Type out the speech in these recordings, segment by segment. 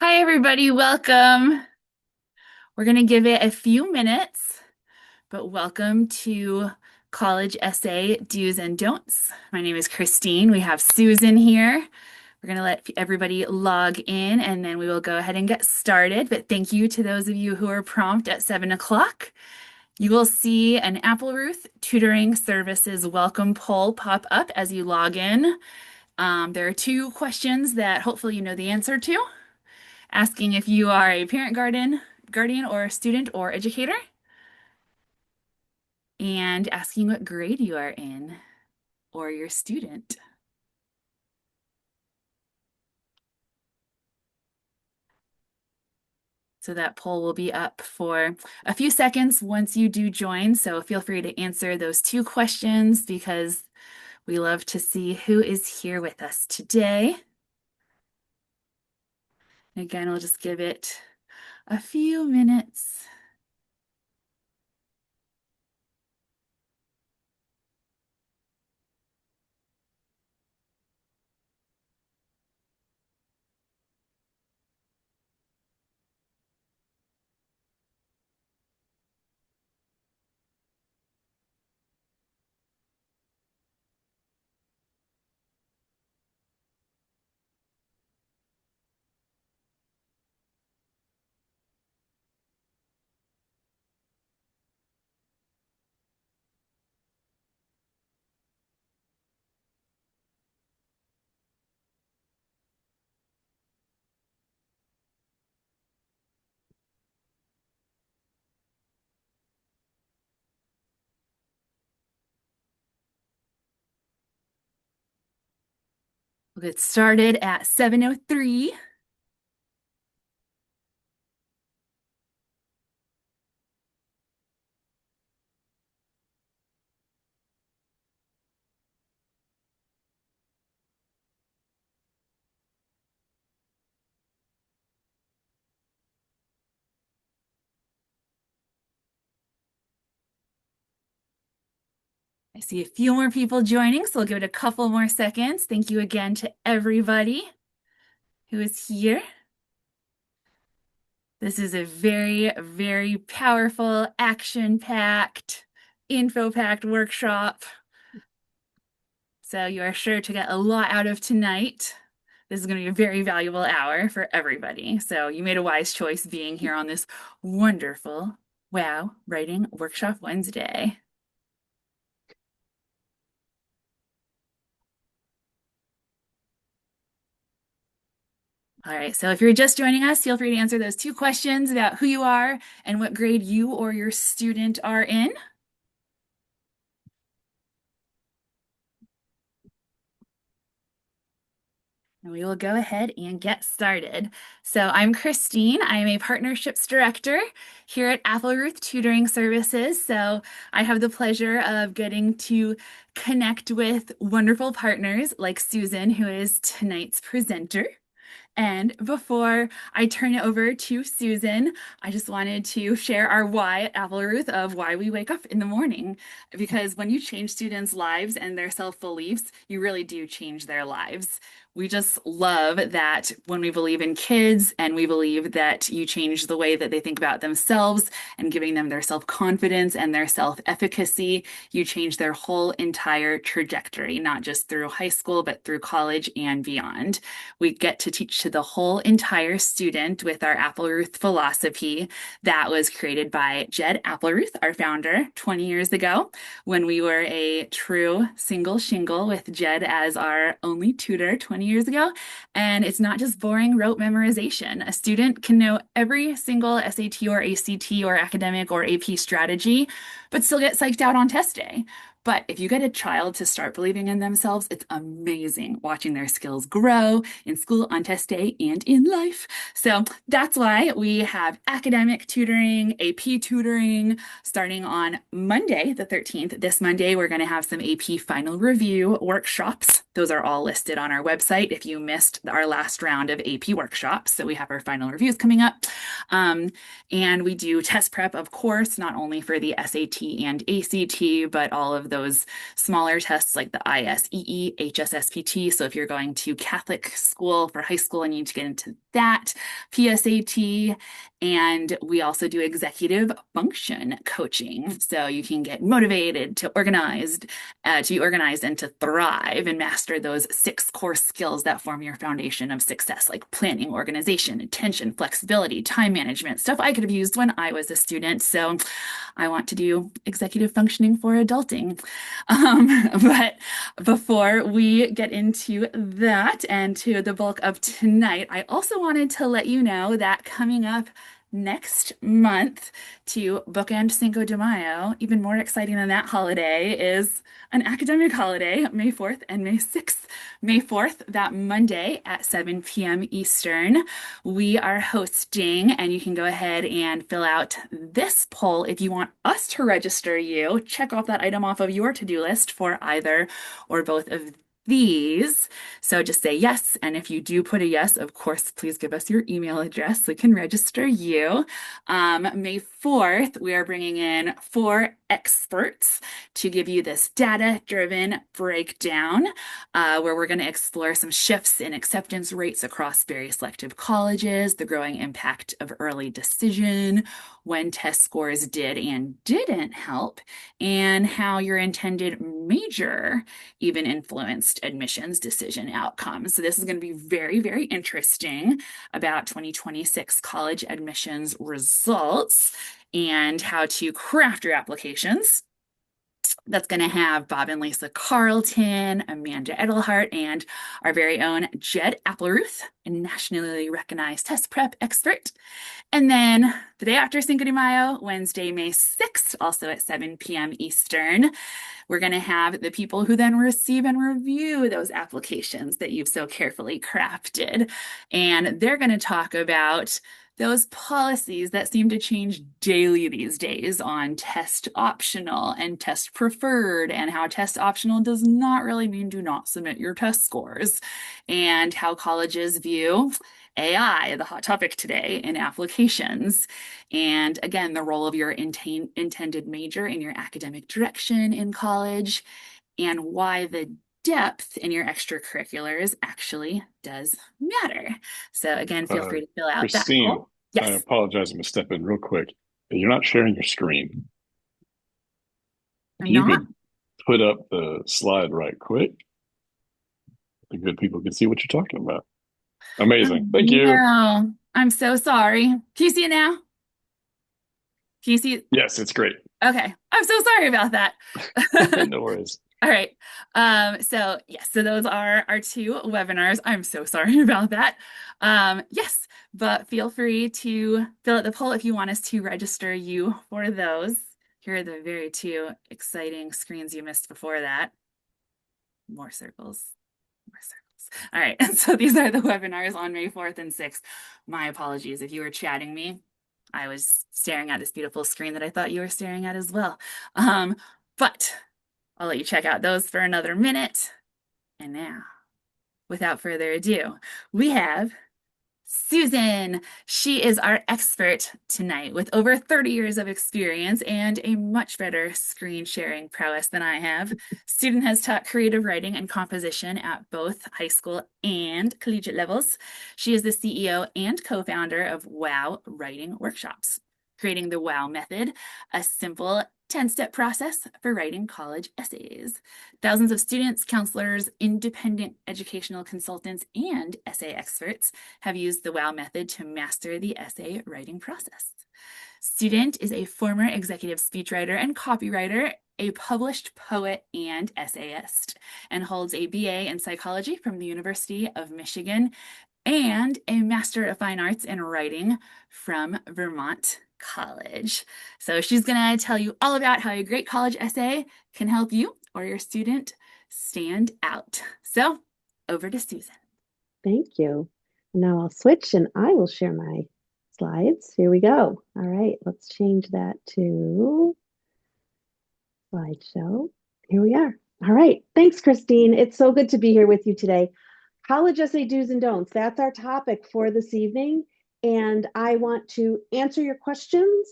Hi, everybody. Welcome. We're going to give it a few minutes, but welcome to College Essay Do's and Don'ts. My name is Christine. We have Susan here. We're going to let everybody log in and then we will go ahead and get started. But thank you to those of you who are prompt at 7 o'clock. You will see an Appleruth Tutoring Services welcome poll pop up as you log in. There are two questions that hopefully you know the answer to, asking if you are a parent, guardian or student or educator, and asking what grade you are in or your student. So that poll will be up for a few seconds once you do join. So feel free to answer those two questions because we love to see who is here with us today. And again, we'll just give it a few minutes. We'll get started at 7:03. I see a few more people joining, so we'll give it a couple more seconds. Thank you again to everybody who is here. This is a very, very powerful, action-packed, info-packed workshop. So you are sure to get a lot out of tonight. This is going to be a very valuable hour for everybody. So you made a wise choice being here on this wonderful Wow Writing Workshop Wednesday. All right, so if you're just joining us, feel free to answer those two questions about who you are and what grade you or your student are in. And we will go ahead and get started. So I'm Christine. I'm a partnerships director here at Appleruth Tutoring Services. So I have the pleasure of getting to connect with wonderful partners like Susan, who is tonight's presenter. And before I turn it over to Susan, I just wanted to share our why at Appleruth of why we wake up in the morning. Because when you change students' lives and their self-beliefs, you really do change their lives. We just love that when we believe in kids and we believe that you change the way that they think about themselves and giving them their self-confidence and their self-efficacy, you change their whole entire trajectory, not just through high school, but through college and beyond. We get to teach to the whole entire student with our Appleruth philosophy that was created by Jed Appleruth, our founder, 20 years ago, when we were a true single shingle with Jed as our only tutor 20 years ago. And it's not just boring rote memorization. A student can know every single SAT or ACT or academic or AP strategy, but still get psyched out on test day. But if you get a child to start believing in themselves, it's amazing watching their skills grow in school, on test day, and in life. So that's why we have academic tutoring, AP tutoring, starting on Monday, the 13th. This Monday, we're going to have some AP final review workshops. Those are all listed on our website if you missed our last round of AP workshops. So we have our final reviews coming up. And we do test prep, of course, not only for the SAT and ACT, but all of those smaller tests like the ISEE, HSSPT. So if you're going to Catholic school for high school and you need to get into that PSAT. And we also do executive function coaching. So you can get motivated to be organized and to thrive and master those 6 core skills that form your foundation of success, like planning, organization, attention, flexibility, time management, stuff I could have used when I was a student. So I want to do executive functioning for adulting. But before we get into that and to the bulk of tonight, I also wanted to let you know that coming up next month to bookend Cinco de Mayo, even more exciting than that holiday, is an academic holiday, May 4th and May 6th. May 4th, that Monday at 7 p.m. Eastern, we are hosting, and you can go ahead and fill out this poll if you want us to register you. Check off that item off of your to-do list for either or both of these. So just say yes. And if you do put a yes, of course, please give us your email address so we can register you. May 4th, we are bringing in 4 experts to give you this data-driven breakdown where we're going to explore some shifts in acceptance rates across various selective colleges, the growing impact of early decision, when test scores did and didn't help, and how your intended major even influenced admissions decision outcomes. So this is going to be very, very interesting about 2026 college admissions results and how to craft your applications. That's going to have Bob and Lisa Carlton, Amanda Edelhart, and our very own Jed Appleruth, a nationally recognized test prep expert. And then the day after Cinco de Mayo, Wednesday, May 6th, also at 7 p.m. Eastern, we're going to have the people who then receive and review those applications that you've so carefully crafted. And they're going to talk about those policies that seem to change daily these days on test optional and test preferred, and how test optional does not really mean do not submit your test scores, and how colleges view AI, the hot topic today, in applications. And again, the role of your intended major in your academic direction in college, and why the depth in your extracurriculars actually does matter. So again, feel free to fill out that Christine, poll. I Yes, apologize. I'm going to step in real quick. You're not sharing your screen. If I'm you not. could put up the slide right quick, the good people can see what you're talking about. Oh, Amazing. Thank you. no, I'm so sorry. Can you see it now? Can you see it? Yes, it's great. Okay, I'm so sorry about that. No worries. All right. So yes, so those are our 2 webinars. I'm so sorry about that. Yes, but feel free to fill out the poll if you want us to register you for those. Here are the very 2 exciting screens you missed before that. More circles, more circles. All right. So these are the webinars on May 4th and 6th. My apologies if you were chatting me. I was staring at this beautiful screen that I thought you were staring at as well. But I'll let you check out those for another minute. And now, without further ado, we have Susan. She is our expert tonight with over 30 years of experience and a much better screen sharing prowess than I have. Susan has taught creative writing and composition at both high school and collegiate levels. She is the CEO and co-founder of WOW Writing Workshops, creating the WOW method, a simple 10-step process for writing college essays. Thousands of students, counselors, independent educational consultants, and essay experts have used the WOW method to master the essay writing process. Student is a former executive speechwriter and copywriter, a published poet and essayist, and holds a BA in psychology from the University of Michigan and a Master of Fine Arts in Writing from Vermont College. So she's going to tell you all about how a great college essay can help you or your student stand out. So over to Susan. Thank you. Now I'll switch and I will share my slides. Here we go. All right, let's change that to slideshow. Here we are. All right. Thanks, Christine. It's so good to be here with you today. College essay do's and don'ts. That's our topic for this evening. And I want to answer your questions.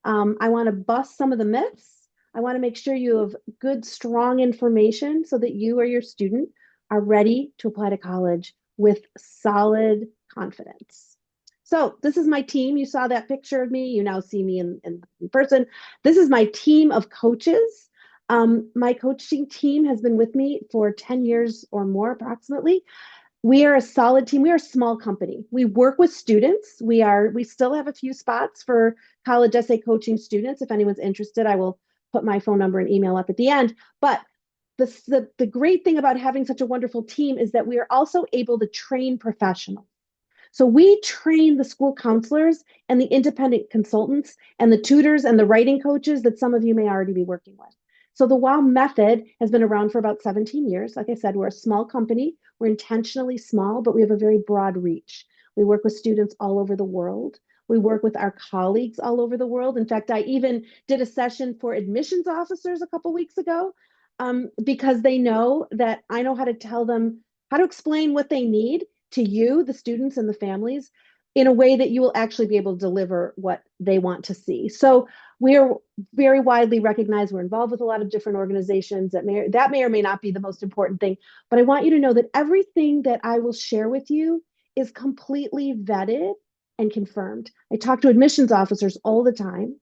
I want to bust some of the myths. I want to make sure you have good, strong information so that you or your student are ready to apply to college with solid confidence. So this is my team. You saw that picture of me. You now see me in person. This is my team of coaches. My coaching team has been with me for 10 years or more approximately. We are a solid team. We are a small company. We work with students. We still have a few spots for college essay coaching students. If anyone's interested, I will put my phone number and email up at the end. But the great thing about having such a wonderful team is that we are also able to train professionals. So we train the school counselors and the independent consultants and the tutors and the writing coaches that some of you may already be working with. So the WOW method has been around for about 17 years. Like I said, we're a small company. We're intentionally small, but we have a very broad reach. We work with students all over the world. We work with our colleagues all over the world. In fact, I even did a session for admissions officers a couple weeks ago because they know that I know how to tell them how to explain what they need to you, the students and the families, in a way that you will actually be able to deliver what they want to see. So we are very widely recognized. We're involved with a lot of different organizations that may or may not be the most important thing. But I want you to know that everything that I will share with you is completely vetted and confirmed. I talk to admissions officers all the time.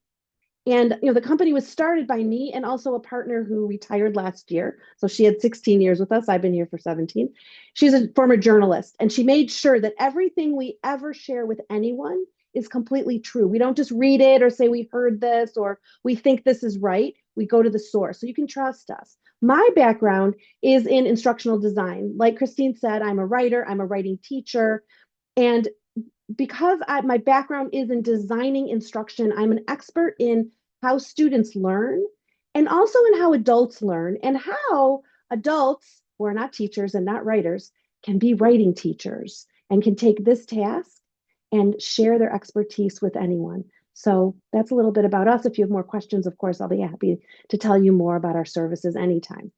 And the company was started by me and also a partner who retired last year. So she had 16 years with us. I've been here for 17. She's a former journalist, and she made sure that everything we ever share with anyone is completely true. We don't just read it or say we heard this or we think this is right. We go to the source. So you can trust us. My background is in instructional design. Like Christine said, I'm a writer, I'm a writing teacher. And because my background is in designing instruction, I'm an expert in how students learn and also in how adults learn and how adults who are not teachers and not writers can be writing teachers and can take this task and share their expertise with anyone. So that's a little bit about us. If you have more questions, of course, I'll be happy to tell you more about our services anytime.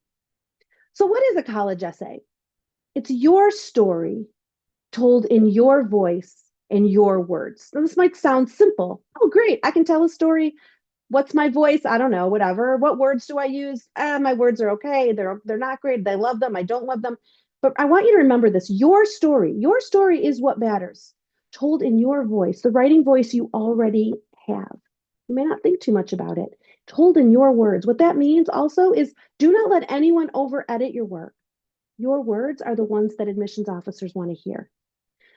So what is a college essay? It's your story told in your voice in your words. Now, this might sound simple. Oh, great. I can tell a story. What's my voice? I don't know, whatever. What words do I use? My words are okay. They're not great. I love them. I don't love them. But I want you to remember this. Your story is what matters. Told in your voice, the writing voice you already have. You may not think too much about it. Told in your words. What that means also is do not let anyone over edit your work. Your words are the ones that admissions officers want to hear.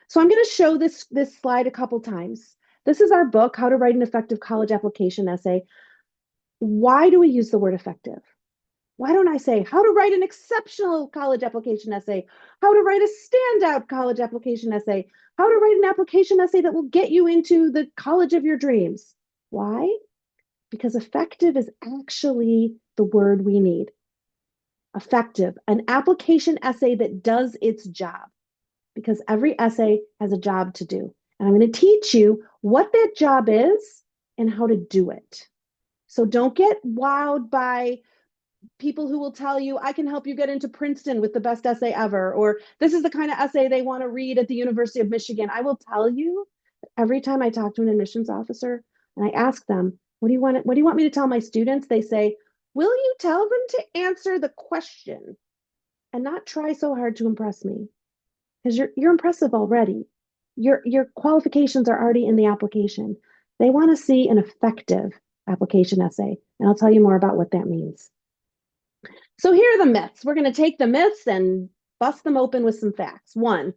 So I'm going to show this slide a couple times. This is our book, How to Write an Effective College Application Essay. Why do we use the word effective? Why don't I say how to write an exceptional college application essay? How to write a standout college application essay? How to write an application essay that will get you into the college of your dreams? Why? Because effective is actually the word we need. Effective, an application essay that does its job. Because every essay has a job to do. And I'm going to teach you what that job is and how to do it. So don't get wowed by people who will tell you, I can help you get into Princeton with the best essay ever, or this is the kind of essay they want to read at the University of Michigan. I will tell you every time I talk to an admissions officer and I ask them, what do you want me to tell my students? They say, will you tell them to answer the question and not try so hard to impress me? Because you're impressive already. Your qualifications are already in the application. They want to see an effective application essay, and I'll tell you more about what that means. So here are the myths. We're going to take the myths and bust them open with some facts. One,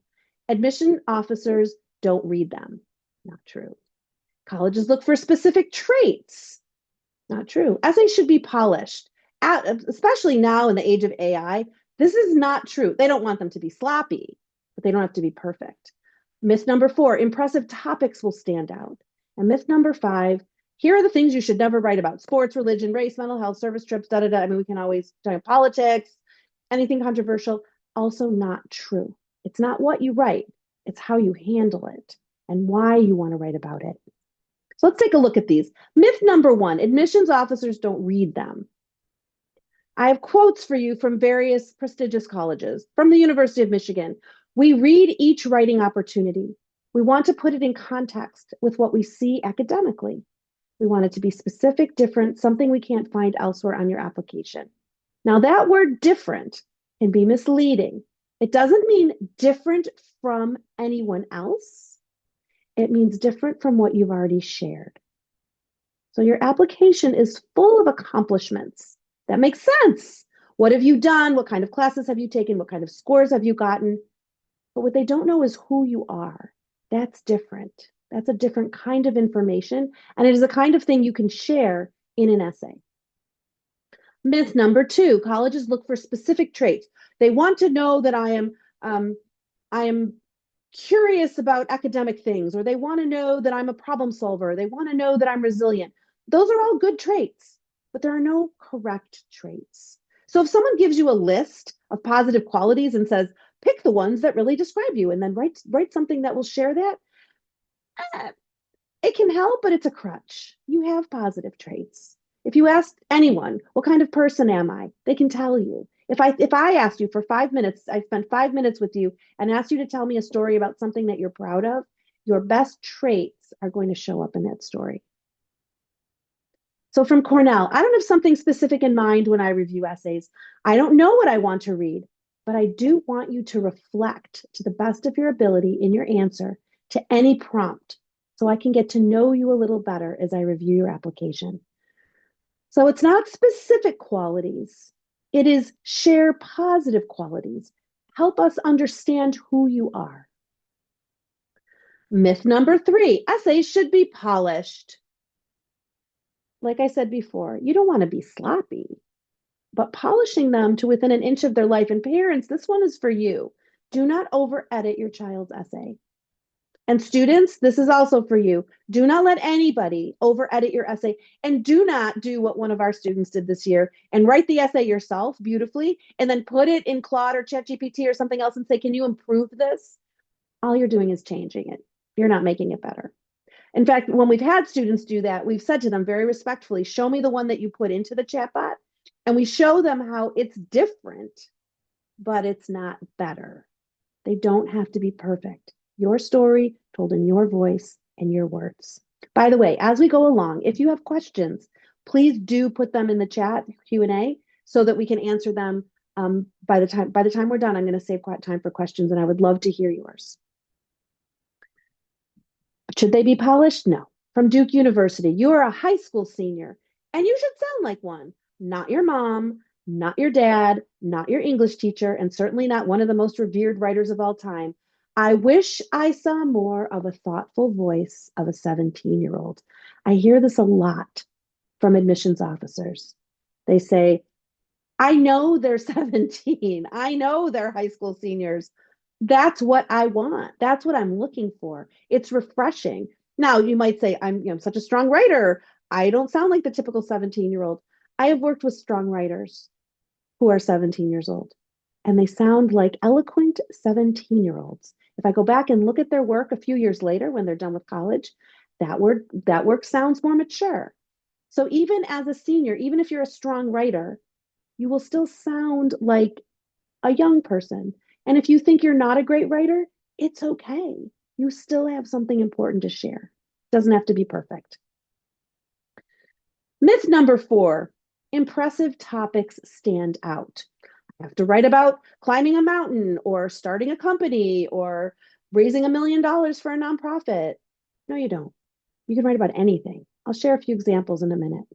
admission officers don't read them. Not true. Colleges look for specific traits. Not true. Essays should be polished, especially now in the age of AI. This is not true. They don't want them to be sloppy, but they don't have to be perfect. Myth number 4, impressive topics will stand out. And myth number 5, here are the things you should never write about: sports, religion, race, mental health, service trips, da da da. I mean, we can always talk about politics, anything controversial. Also not true. It's not what you write, it's how you handle it and why you want to write about it. So let's take a look at these. Myth number 1, admissions officers don't read them. I have quotes for you from various prestigious colleges, from the University of Michigan. We read each writing opportunity. We want to put it in context with what we see academically. We want it to be specific, different, something we can't find elsewhere on your application. Now, that word different can be misleading. It doesn't mean different from anyone else. It means different from what you've already shared. So your application is full of accomplishments. That makes sense. What have you done? What kind of classes have you taken? What kind of scores have you gotten? But what they don't know is who you are. That's different. That's a different kind of information. And it is the kind of thing you can share in an essay. Myth number 2, colleges look for specific traits. They want to know that I am curious about academic things, or they want to know that I'm a problem solver. They want to know that I'm resilient. Those are all good traits, but there are no correct traits. So if someone gives you a list of positive qualities and says, pick the ones that really describe you, and then write something that will share that, it can help, but it's a crutch. You have positive traits. If you ask anyone, what kind of person am I? They can tell you. If I asked you for 5 minutes, I spent 5 minutes with you and asked you to tell me a story about something that you're proud of, your best traits are going to show up in that story. So from Cornell, I don't have something specific in mind when I review essays. I don't know what I want to read, but I do want you to reflect to the best of your ability in your answer to any prompt so I can get to know you a little better as I review your application. So it's not specific qualities. It is share positive qualities. Help us understand who you are. Myth number 3, essays should be polished. Like I said before, you don't want to be sloppy, but polishing them to within an inch of their life. And parents, this one is for you. Do not over edit your child's essay. And students, this is also for you. Do not let anybody over edit your essay, and do not do what one of our students did this year and write the essay yourself beautifully and then put it in Claude or ChatGPT or something else and say, can you improve this? All you're doing is changing it. You're not making it better. In fact, when we've had students do that, we've said to them very respectfully, show me the one that you put into the chatbot, and we show them how it's different, but it's not better. They don't have to be perfect. Your story told in your voice and your words. By the way, as we go along, if you have questions, please do put them in the chat Q&A so that we can answer them. By the time we're done, I'm going to save time for questions, and I would love to hear yours. Should they be polished? No. From Duke University, you are a high school senior, and you should sound like one. Not your mom, not your dad, not your English teacher, and certainly not one of the most revered writers of all time. I wish I saw more of a thoughtful voice of a 17-year-old. I hear this a lot from admissions officers. They say, I know they're 17. I know they're high school seniors. That's what I want. That's what I'm looking for. It's refreshing. Now, you might say, I'm such a strong writer. I don't sound like the typical 17-year-old. I have worked with strong writers who are 17 years old, and they sound like eloquent 17-year-olds. If I go back and look at their work a few years later when they're done with college, that work sounds more mature. So even as a senior, even if you're a strong writer, you will still sound like a young person. And if you think you're not a great writer, it's okay. You still have something important to share. It doesn't have to be perfect. Myth number 4, impressive topics stand out. I have to write about climbing a mountain or starting a company or raising $1 million for a nonprofit. No, you don't. You can write about anything. I'll share a few examples in a minute.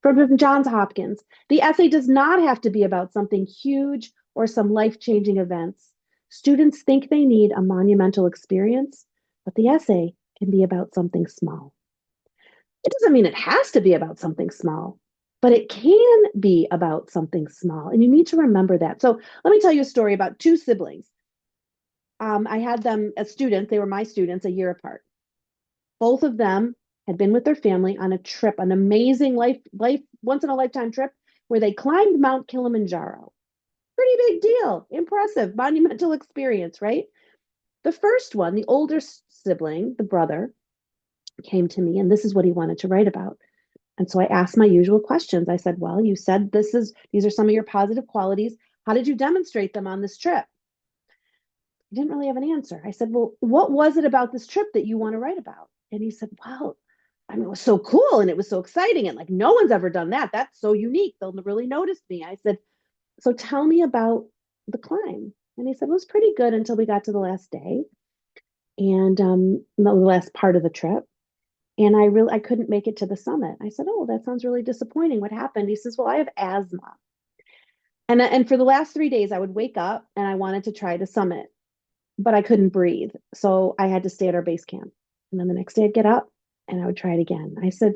From Johns Hopkins, the essay does not have to be about something huge or some life-changing events. Students think they need a monumental experience, but the essay can be about something small. It doesn't mean it has to be about something small, but it can be about something small. And you need to remember that. So let me tell you a story about 2 siblings. I had them as students. They were my students a year apart. Both of them had been with their family on a trip, an amazing life once in a lifetime trip where they climbed Mount Kilimanjaro. Pretty big deal, impressive, monumental experience, right? The first one, the older sibling, the brother, came to me, and this is what he wanted to write about. And so I asked my usual questions. I said, well, you said these are some of your positive qualities. How did you demonstrate them on this trip? He didn't really have an answer. I said, well, what was it about this trip that you want to write about? And he said, well, I mean, it was so cool and it was so exciting. And like, no one's ever done that. That's so unique. They'll really notice me. I said, so tell me about the climb. And he said, well, it was pretty good until we got to the last day. and the last part of the trip. And I couldn't make it to the summit. I said, "Oh, that sounds really disappointing. What happened?" He says, "Well, I have asthma." And for the last 3 days, I would wake up and I wanted to try the summit, but I couldn't breathe. So I had to stay at our base camp. And then the next day I'd get up and I would try it again. I said,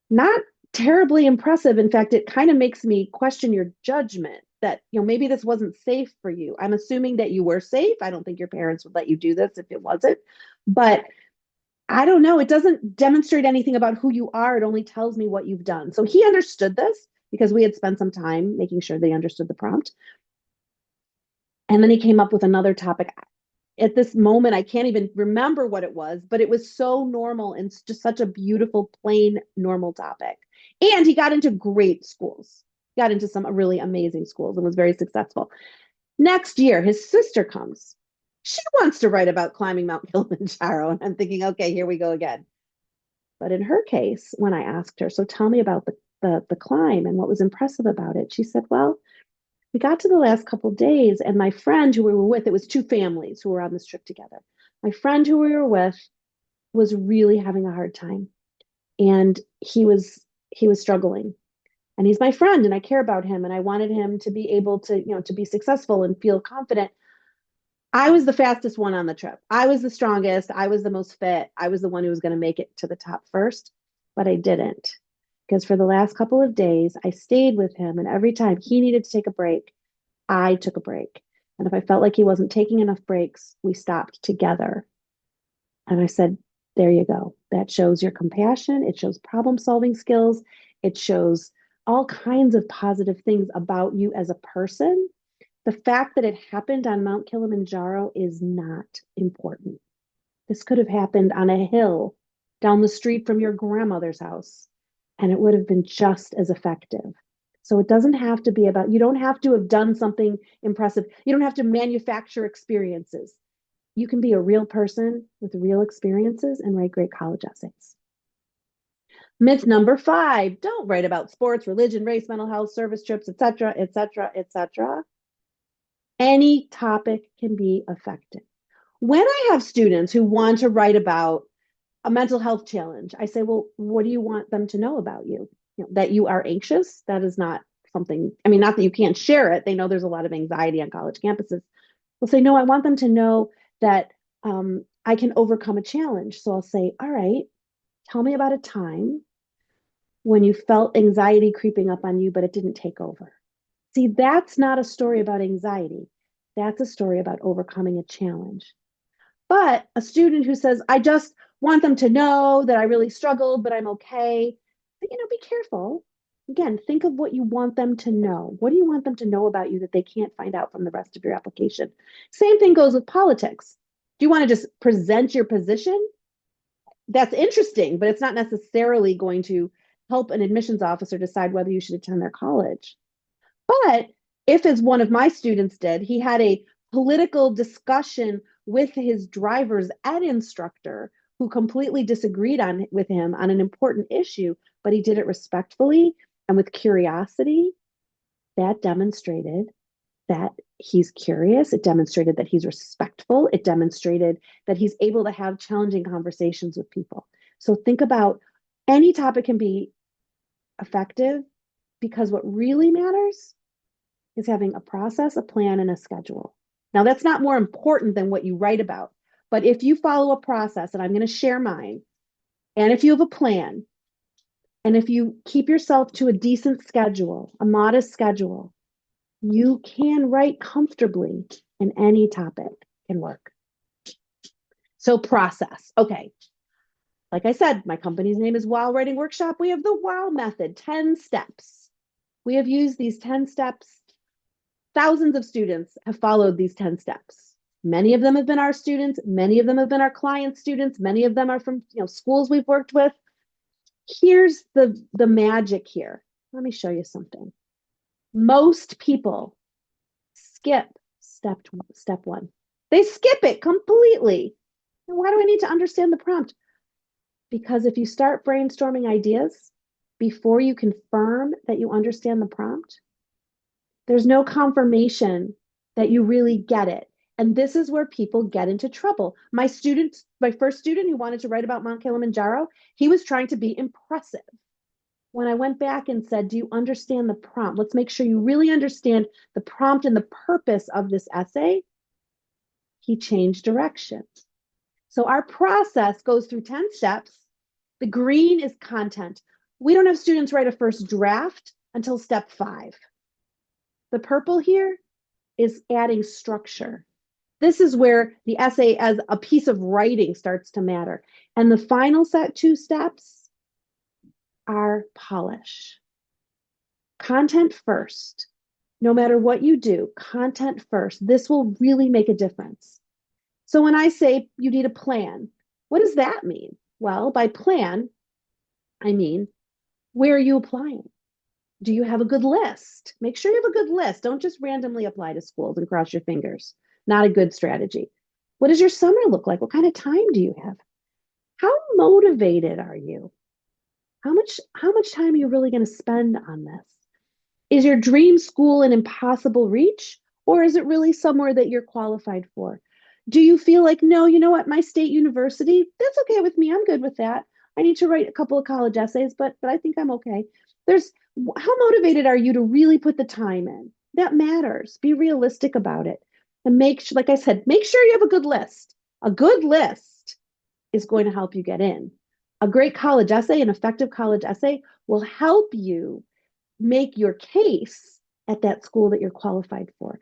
"Not terribly impressive. In fact, it kind of makes me question your judgment that, maybe this wasn't safe for you. I'm assuming that you were safe. I don't think your parents would let you do this if it wasn't. But I don't know. It doesn't demonstrate anything about who you are. It only tells me what you've done." So he understood this because we had spent some time making sure they understood the prompt. And then he came up with another topic. At this moment, I can't even remember what it was, but it was so normal and just such a beautiful, plain, normal topic. And he got into great schools, got into some really amazing schools and was very successful. Next year, his sister comes. She wants to write about climbing Mount Kilimanjaro. And I'm thinking, okay, here we go again. But in her case, when I asked her, "So tell me about the climb and what was impressive about it," she said, "Well, we got to the last couple of days, and my friend who we were with, it was two families who were on this trip together. My friend who we were with was really having a hard time, and he was struggling. And he's my friend, and I care about him, and I wanted him to be able to, to be successful and feel confident. I was the fastest one on the trip. I was the strongest. I was the most fit. I was the one who was going to make it to the top first, but I didn't. Because for the last couple of days, I stayed with him. And every time he needed to take a break, I took a break. And if I felt like he wasn't taking enough breaks, we stopped together. And I said, there you go. That shows your compassion. It shows problem solving skills. It shows all kinds of positive things about you as a person. The fact that it happened on Mount Kilimanjaro is not important. This could have happened on a hill down the street from your grandmother's house, and it would have been just as effective. So it doesn't have to be about, you don't have to have done something impressive. You don't have to manufacture experiences. You can be a real person with real experiences and write great college essays. Myth number 5, don't write about sports, religion, race, mental health, service trips, etc., etc., etc. Any topic can be effective. When I have students who want to write about a mental health challenge, I say, well, what do you want them to know about you? That you are anxious? That is not something, I mean, not that you can't share it. They know there's a lot of anxiety on college campuses. We'll say, no, I want them to know that I can overcome a challenge. So I'll say, all right, tell me about a time when you felt anxiety creeping up on you, but it didn't take over. See, that's not a story about anxiety. That's a story about overcoming a challenge. But a student who says, I just want them to know that I really struggled, but I'm okay. Be careful. Again, think of what you want them to know. What do you want them to know about you that they can't find out from the rest of your application? Same thing goes with politics. Do you want to just present your position? That's interesting, but it's not necessarily going to help an admissions officer decide whether you should attend their college. But if, as one of my students did, he had a political discussion with his driver's ed instructor who completely disagreed with him on an important issue, but he did it respectfully and with curiosity, that demonstrated that he's curious. It demonstrated that he's respectful. It demonstrated that he's able to have challenging conversations with people. So think about, any topic can be effective, because what really matters is having a process, a plan, and a schedule. Now, that's not more important than what you write about. But if you follow a process, and I'm going to share mine, and if you have a plan, and if you keep yourself to a decent schedule, a modest schedule, you can write comfortably, and any topic can work. So process. Okay. Like I said, my company's name is Wow Writing Workshop. We have the Wow method, 10 steps. We have used these 10 steps. Thousands of students have followed these 10 steps. Many of them have been our students. Many of them have been our client students. Many of them are from schools we've worked with. Here's the magic here. Let me show you something. Most people skip step 1. They skip it completely. And why do I need to understand the prompt? Because if you start brainstorming ideas before you confirm that you understand the prompt, there's no confirmation that you really get it. And this is where people get into trouble. My first student who wanted to write about Mount Kilimanjaro, he was trying to be impressive. When I went back and said, do you understand the prompt? Let's make sure you really understand the prompt and the purpose of this essay. He changed directions. So our process goes through 10 steps. The green is content. We don't have students write a first draft until step 5. The purple here is adding structure. This is where the essay as a piece of writing starts to matter. And the final 2 steps are polish. Content first. No matter what you do, content first. This will really make a difference. So when I say you need a plan, what does that mean? Well, by plan, I mean, where are you applying? Do you have a good list? Make sure you have a good list. Don't just randomly apply to schools and cross your fingers. Not a good strategy. What does your summer look like? What kind of time do you have? How motivated are you? How much time are you really going to spend on this? Is your dream school an impossible reach, or is it really somewhere that you're qualified for? Do you feel like, no, you know what, my state university, that's okay with me. I'm good with that. I need to write a couple of college essays, but I think I'm okay. There's How motivated are you to really put the time in? That matters. Be realistic about it. And like I said, make sure you have a good list. A good list is going to help you get in. A great college essay, an effective college essay, will help you make your case at that school that you're qualified for.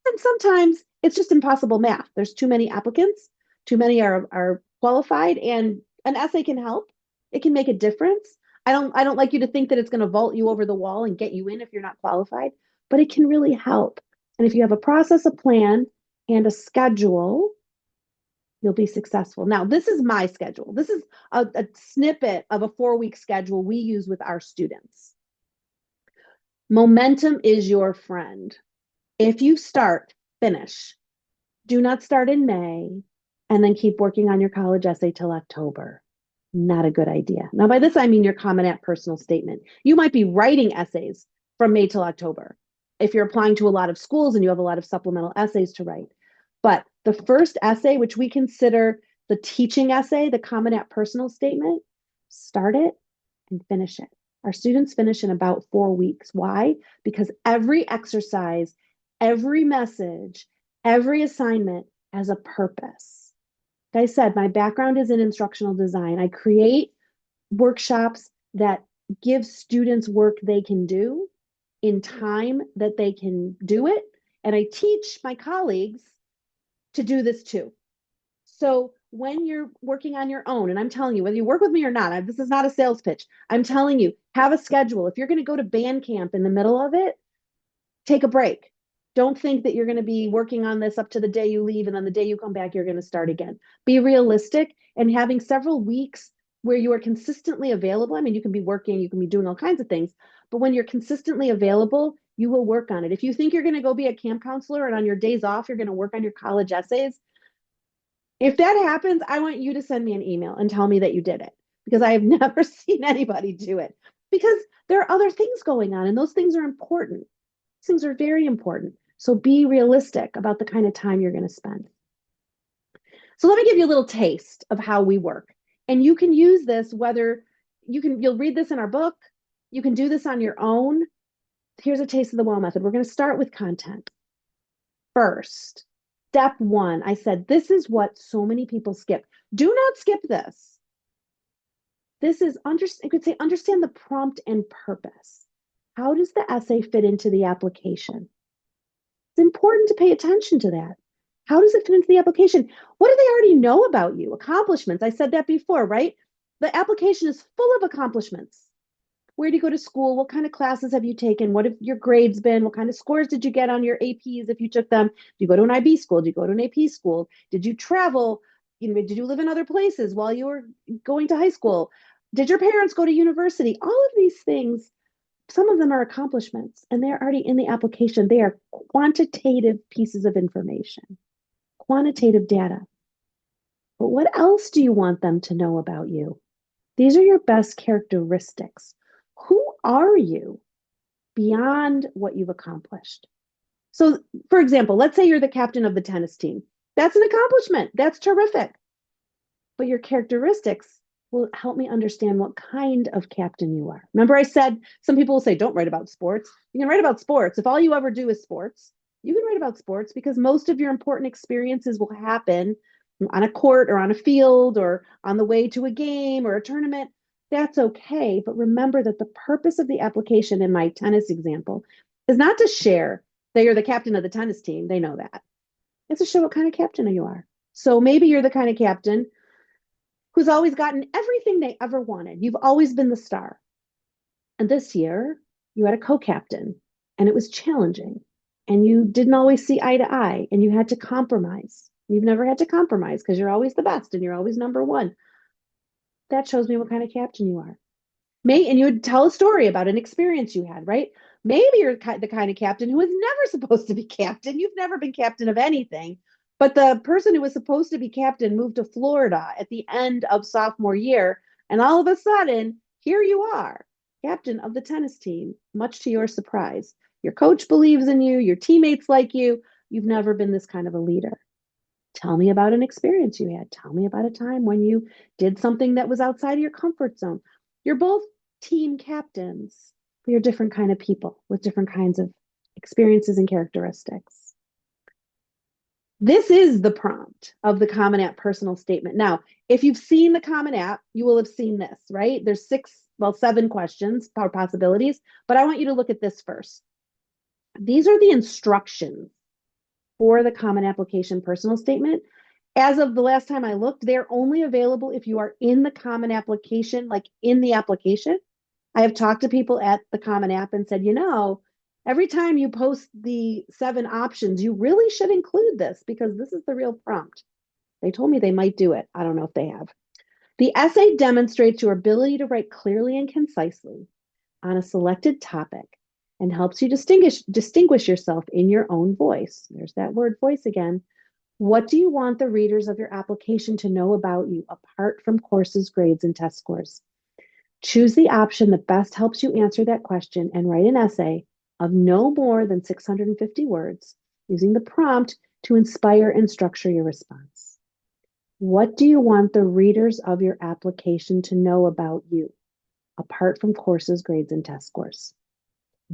And sometimes it's just impossible math. There's too many applicants, too many are qualified, and an essay can help. It can make a difference. I don't like you to think that it's going to vault you over the wall and get you in if you're not qualified, but it can really help. And if you have a process, a plan, and a schedule, you'll be successful. Now, this is my schedule. This is a snippet of a 4-week schedule we use with our students. Momentum is your friend. If you start, finish. Do not start in May and then keep working on your college essay till October. Not a good idea. Now, by this, I mean your Common App personal statement. You might be writing essays from May till October if you're applying to a lot of schools and you have a lot of supplemental essays to write. But the first essay, which we consider the teaching essay, the Common App personal statement, start it and finish it. Our students finish in about 4 weeks. Why? Because every exercise, every message, every assignment has a purpose. Like I said, my background is in instructional design. I create workshops that give students work they can do in time that they can do it. And I teach my colleagues to do this too. So when you're working on your own, and I'm telling you, whether you work with me or not, this is not a sales pitch. I'm telling you, have a schedule. If you're going to go to band camp in the middle of it, take a break. Don't think that you're going to be working on this up to the day you leave, and then the day you come back, you're going to start again. Be realistic, and having several weeks where you are consistently available. I mean, you can be working, you can be doing all kinds of things, but when you're consistently available, you will work on it. If you think you're going to go be a camp counselor and on your days off, you're going to work on your college essays, if that happens, I want you to send me an email and tell me that you did it, because I have never seen anybody do it, because there are other things going on and those things are important. These things are very important. So be realistic about the kind of time you're going to spend. So let me give you a little taste of how we work. And you can use this you'll read this in our book. You can do this on your own. Here's a taste of the well method. We're going to start with content. First, step 1, I said, this is what so many people skip. Do not skip this. This is, you could say, understand the prompt and purpose. How does the essay fit into the application? It's important to pay attention to that. How does it fit into the application? What do they already know about you? Accomplishments. I said that before, right? The application is full of accomplishments. Where do you go to school? What kind of classes have you taken? What have your grades been? What kind of scores did you get on your APs if you took them? Do you go to an IB school? Do you go to an AP school? Did you travel? Did you live in other places while you were going to high school? Did your parents go to university? All of these things, some of them are accomplishments and they're already in the application. They are quantitative pieces of information, quantitative data. But what else do you want them to know about you? These are your best characteristics. Who are you beyond what you've accomplished? So, for example, let's say you're the captain of the tennis team. That's an accomplishment. That's terrific. But your characteristics will help me understand what kind of captain you are. Remember, I said some people will say, don't write about sports. You can write about sports. If all you ever do is sports, you can write about sports because most of your important experiences will happen on a court or on a field or on the way to a game or a tournament. That's okay. But remember that the purpose of the application in my tennis example is not to share that you're the captain of the tennis team. They know that. It's to show what kind of captain you are. So maybe you're the kind of captain who's always gotten everything they ever wanted. You've always been the star. And this year, you had a co captain, and it was challenging. And you didn't always see eye to eye, and you had to compromise. You've never had to compromise because you're always the best and you're always number one. That shows me what kind of captain you are. And you would tell a story about an experience you had, right? Maybe you're the kind of captain who was never supposed to be captain. You've never been captain of anything. But the person who was supposed to be captain moved to Florida at the end of sophomore year. And all of a sudden, here you are, captain of the tennis team, much to your surprise. Your coach believes in you, your teammates like you. You've never been this kind of a leader. Tell me about an experience you had. Tell me about a time when you did something that was outside of your comfort zone. You're both team captains, but you're different kind of people with different kinds of experiences and characteristics. This is the prompt of the Common App personal statement. Now, if you've seen the Common App, you will have seen this, right? There's 7 questions or possibilities, but I want you to look at this first. These are the instructions for the Common Application personal statement. As of the last time I looked, they're only available if you are in the Common Application, like in the application. I have talked to people at the Common App and said, every time you post the 7 options, you really should include this because this is the real prompt. They told me they might do it. I don't know if they have. The essay demonstrates your ability to write clearly and concisely on a selected topic and helps you distinguish yourself in your own voice. There's that word voice again. What do you want the readers of your application to know about you apart from courses, grades, and test scores? Choose the option that best helps you answer that question and write an essay of no more than 650 words using the prompt to inspire and structure your response. What do you want the readers of your application to know about you apart from courses, grades, and test scores?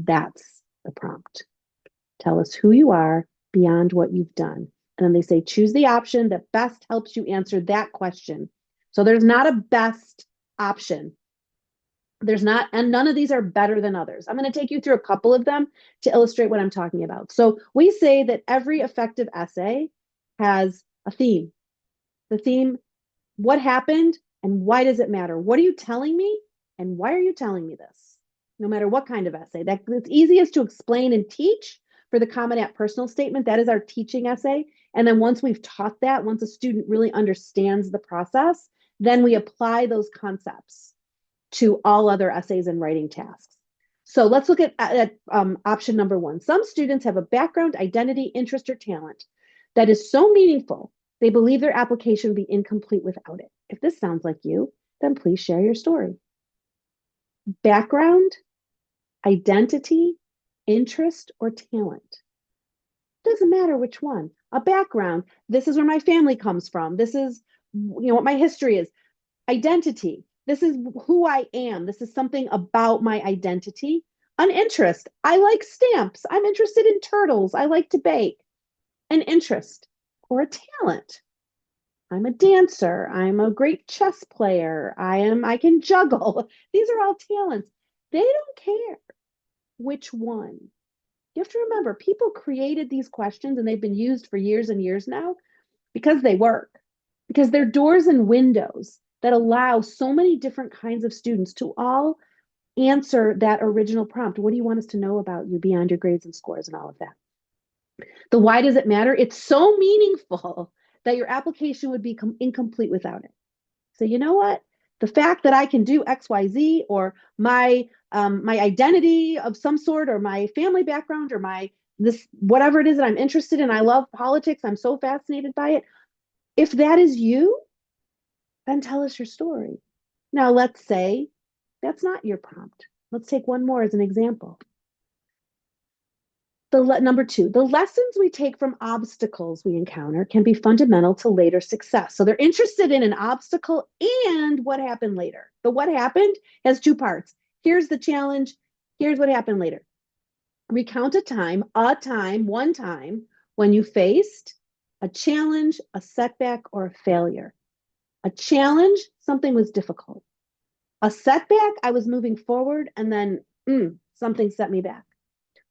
That's the prompt. Tell us who you are beyond what you've done. And then they say, choose the option that best helps you answer that question. So there's not a best option. There's not, and none of these are better than others. I'm going to take you through a couple of them to illustrate what I'm talking about. So we say that every effective essay has a theme. The theme, what happened and why does it matter? What are you telling me and why are you telling me this? No matter what kind of essay. It's easiest to explain and teach for the Common App personal statement. That is our teaching essay. And then once we've taught that, once a student really understands the process, then we apply those concepts to all other essays and writing tasks. So let's look at option number 1. Some students have a background, identity, interest, or talent that is so meaningful, they believe their application would be incomplete without it. If this sounds like you, then please share your story. Background, identity, interest, or talent. Doesn't matter which one. A background, this is where my family comes from. This is what my history is. Identity, this is who I am. This is something about my identity. An interest, I like stamps. I'm interested in turtles. I like to bake. An interest or a talent. I'm a dancer. I'm a great chess player. I can juggle. These are all talents. They don't care which one. You have to remember, people created these questions and they've been used for years and years now because they work, because they're doors and windows that allow so many different kinds of students to all answer that original prompt. What do you want us to know about you beyond your grades and scores and all of that? The why does it matter? It's so meaningful that your application would be incomplete without it. So you know what? The fact that I can do XYZ or my identity of some sort or my family background or this whatever it is that I'm interested in, I love politics, I'm so fascinated by it. If that is you, then tell us your story. Now let's say that's not your prompt. Let's take one more as an example. Number two, the lessons we take from obstacles we encounter can be fundamental to later success. So they're interested in an obstacle and what happened later. The what happened has two parts. Here's the challenge. Here's what happened later. Recount one time when you faced a challenge, a setback, or a failure. A challenge, something was difficult. A setback, I was moving forward and then something set me back.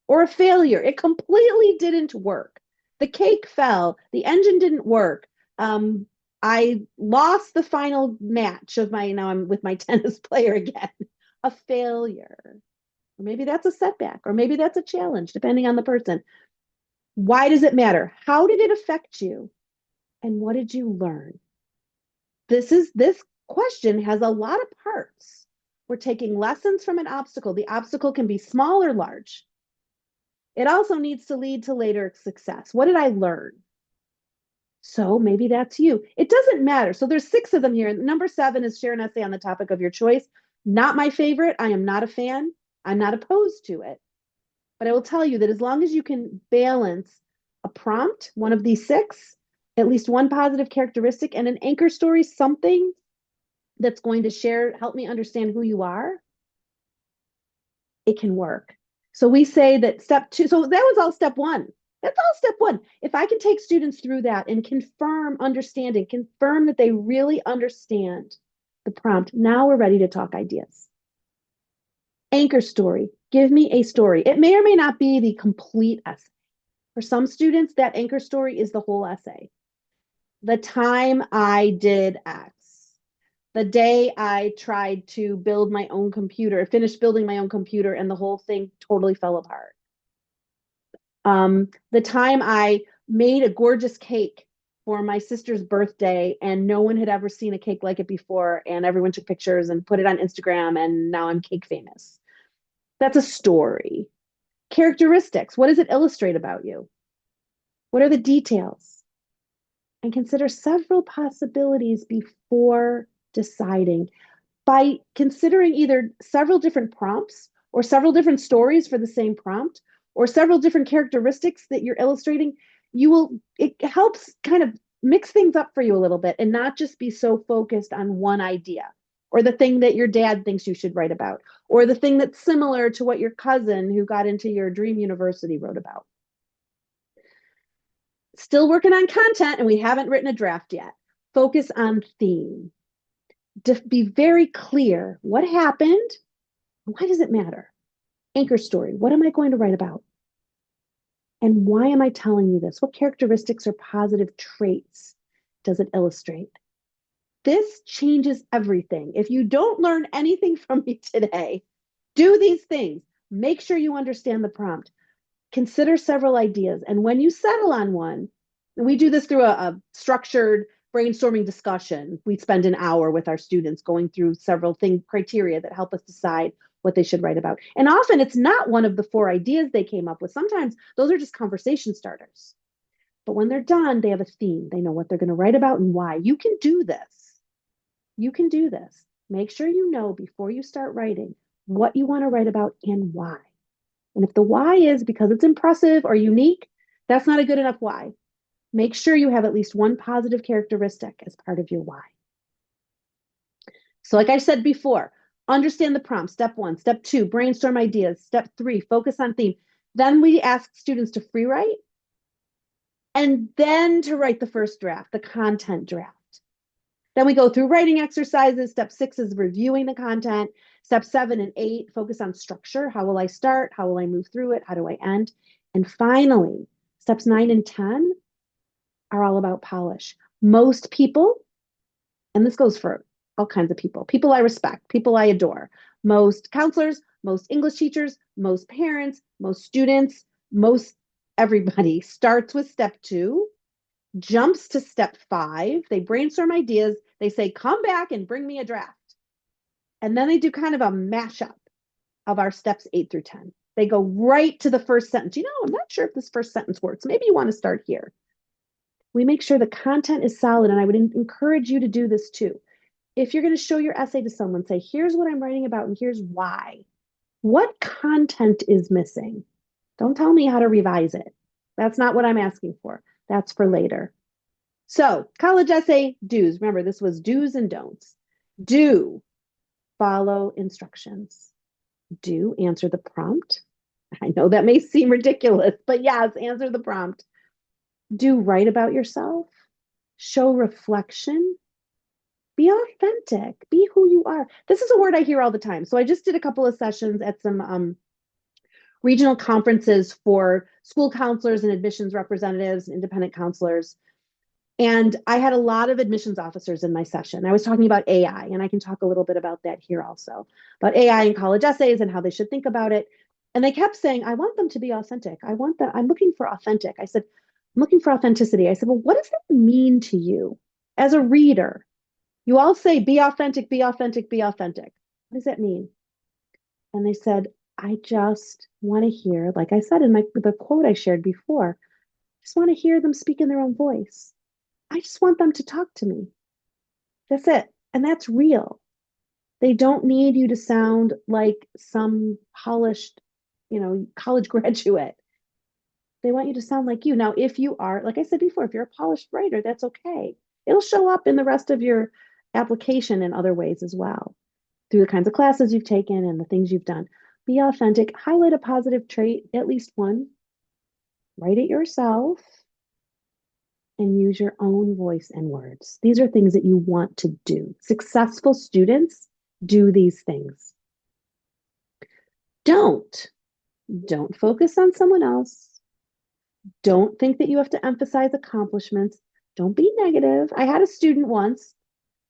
Or a failure, it completely didn't work. The cake fell, the engine didn't work. I lost the final match of now I'm with my tennis player again. A failure. Or maybe that's a setback, or maybe that's a challenge, depending on the person. Why does it matter? How did it affect you? And what did you learn? This question has a lot of parts. We're taking lessons from an obstacle. The obstacle can be small or large. It also needs to lead to later success. What did I learn? So maybe that's you. It doesn't matter. So there's 6 of them here. Number 7 is share an essay on the topic of your choice. Not my favorite. I am not a fan. I'm not opposed to it. But I will tell you that as long as you can balance a prompt, one of these 6, at least one positive characteristic, and an anchor story, something that's going to help me understand who you are, it can work. So we say that step 2, so that was all step 1. That's all step 1. If I can take students through that and confirm that they really understand the prompt, now we're ready to talk ideas. Anchor story. Give me a story. It may or may not be the complete essay. For some students, that anchor story is the whole essay. The time I did X. The day I tried to build my own computer, finished building my own computer, and the whole thing totally fell apart. The time I made a gorgeous cake for my sister's birthday, and no one had ever seen a cake like it before, and everyone took pictures and put it on Instagram, and now I'm cake famous. That's a story. Characteristics. What does it illustrate about you? What are the details? And consider several possibilities before deciding. By considering either several different prompts or several different stories for the same prompt or several different characteristics that you're illustrating, it helps kind of mix things up for you a little bit and not just be so focused on one idea or the thing that your dad thinks you should write about or the thing that's similar to what your cousin who got into your dream university wrote about. Still working on content and we haven't written a draft yet. Focus on theme. Be very clear what happened. Why does it matter? Anchor story. What am I going to write about? And why am I telling you this? What characteristics or positive traits does it illustrate? This changes everything. If you don't learn anything from me today, do these things. Make sure you understand the prompt. Consider several ideas. And when you settle on one, we do this through a structured brainstorming discussion. We spend an hour with our students going through several criteria that help us decide what they should write about. And often it's not one of the 4 ideas they came up with. Sometimes those are just conversation starters. But when they're done, they have a theme. They know what they're going to write about and why. You can do this. You can do this. Make sure you know before you start writing what you want to write about and why. And if the why is because it's impressive or unique, that's not a good enough why. Make sure you have at least one positive characteristic as part of your why. So like I said before, understand the prompt, step 1. Step 2, brainstorm ideas. Step 3, focus on theme. Then we ask students to free write and then to write the first draft, the content draft. Then we go through writing exercises. Step 6 is reviewing the content. Step 7 and 8, focus on structure. How will I start? How will I move through it? How do I end? And finally, steps 9 and 10 are all about polish. Most people, and this goes for all kinds of people I respect, people I adore, most counselors, most English teachers, most parents, most students, most everybody starts with step 2, jumps to step 5. They brainstorm ideas. They say, come back and bring me a draft. And then they do kind of a mashup of our steps 8 through 10. They go right to the first sentence. I'm not sure if this first sentence works. Maybe you want to start here. We make sure the content is solid, and I would encourage you to do this too. If you're going to show your essay to someone, say, here's what I'm writing about and here's why. What content is missing? Don't tell me how to revise it. That's not what I'm asking for. That's for later. So, college essay do's. Remember, this was do's and don'ts. Do follow instructions. Do answer the prompt. I know that may seem ridiculous, but yes, answer the prompt. Do write about yourself. Show reflection. Be authentic. Be who you are. This is a word I hear all the time. So I just did a couple of sessions at some regional conferences for school counselors and admissions representatives and independent counselors. And I had a lot of admissions officers in my session. I was talking about AI, and I can talk a little bit about that here also, about AI in college essays and how they should think about it. And they kept saying, I want them to be authentic. I want them, I'm looking for authentic. I said, I'm looking for authenticity. I said, well, what does that mean to you as a reader? You all say, be authentic, be authentic, be authentic. What does that mean? And they said, I just want to hear, like I said in the quote I shared before, I just want to hear them speak in their own voice. I just want them to talk to me. That's it. And that's real. They don't need you to sound like some polished, college graduate. They want you to sound like you. Now, if you are, like I said before, if you're a polished writer, that's okay. It'll show up in the rest of your application in other ways as well, through the kinds of classes you've taken and the things you've done. Be authentic, highlight a positive trait, at least one, write it yourself, and use your own voice and words. These are things that you want to do. Successful students do these things. Don't focus on someone else. Don't think that you have to emphasize accomplishments. Don't be negative. I had a student once,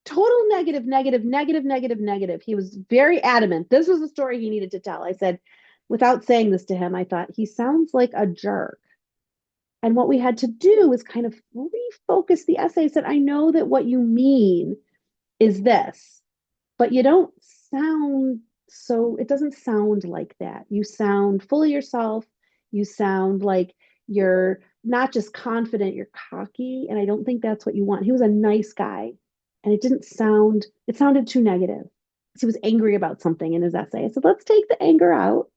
total negative, negative, negative, negative, negative. He was very adamant. This was the story he needed to tell. I said, without saying this to him, I thought, he sounds like a jerk. And what we had to do was kind of refocus the essay. I said, I know that what you mean is this, but you don't sound it doesn't sound like that. You sound full of yourself. You sound like you're not just confident, you're cocky. And I don't think that's what you want. He was a nice guy. And it sounded too negative. He was angry about something in his essay. I said, let's take the anger out